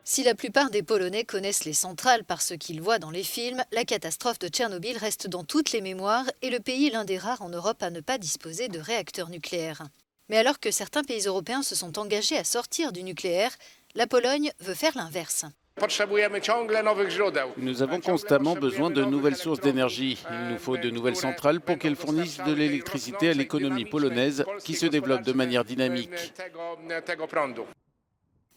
Si la plupart des Polonais connaissent les centrales par ce qu'ils voient dans les films, la catastrophe de Tchernobyl reste dans toutes les mémoires et le pays est l'un des rares en Europe à ne pas disposer de réacteurs nucléaires. Mais alors que certains pays européens se sont engagés à sortir du nucléaire, la Pologne veut faire l'inverse. Nous avons constamment besoin de nouvelles sources d'énergie. Il nous faut de nouvelles centrales pour qu'elles fournissent de l'électricité à l'économie polonaise qui se développe de manière dynamique.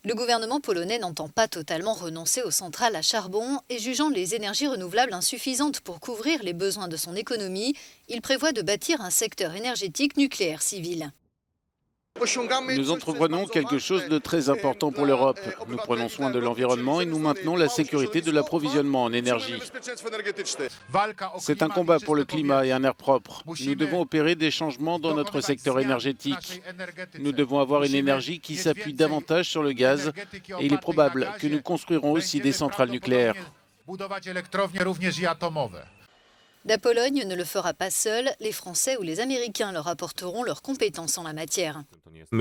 Le gouvernement polonais n'entend pas totalement renoncer aux centrales à charbon et jugeant les énergies renouvelables insuffisantes pour couvrir les besoins de son économie, il prévoit de bâtir un secteur énergétique nucléaire civil. Nous entreprenons quelque chose de très important pour l'Europe. Nous prenons soin de l'environnement et nous maintenons la sécurité de l'approvisionnement en énergie. C'est un combat pour le climat et un air propre. Nous devons opérer des changements dans notre secteur énergétique. Nous devons avoir une énergie qui s'appuie davantage sur le gaz et il est probable que nous construirons aussi des centrales nucléaires. La Pologne ne le fera pas seule, les Français ou les Américains leur apporteront leurs compétences en la matière. Je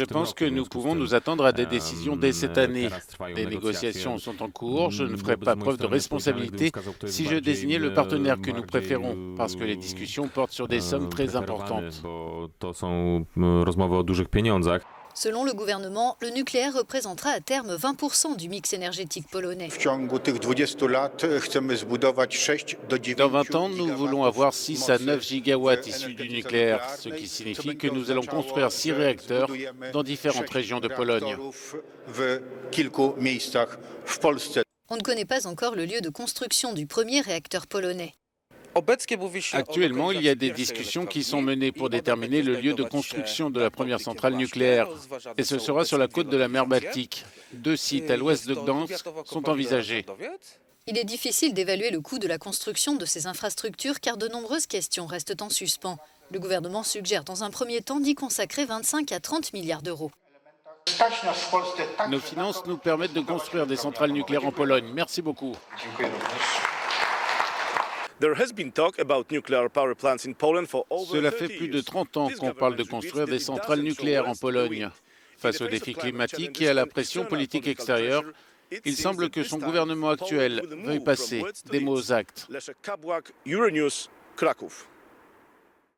pense que nous pouvons nous attendre à des décisions dès cette année. Des négociations sont en cours. Je ne ferai pas preuve de responsabilité si je désignais le partenaire que nous préférons, parce que les discussions portent sur des sommes très importantes. Selon le gouvernement, le nucléaire représentera à terme 20% du mix énergétique polonais. Dans 20 ans, nous voulons avoir 6 à 9 gigawatts issus du nucléaire, ce qui signifie que nous allons construire 6 réacteurs dans différentes régions de Pologne. On ne connaît pas encore le lieu de construction du premier réacteur polonais. Actuellement, il y a des discussions qui sont menées pour déterminer le lieu de construction de la première centrale nucléaire. Et ce sera sur la côte de la mer Baltique. 2 sites à l'ouest de Gdansk sont envisagés. Il est difficile d'évaluer le coût de la construction de ces infrastructures car de nombreuses questions restent en suspens. Le gouvernement suggère dans un premier temps d'y consacrer 25 à 30 milliards d'euros. Nos finances nous permettent de construire des centrales nucléaires en Pologne. Merci beaucoup. Cela fait plus de 30 ans qu'on parle de construire des centrales nucléaires en Pologne. Face aux défis climatiques et à la pression politique extérieure, il semble que son gouvernement actuel veuille passer des mots aux actes.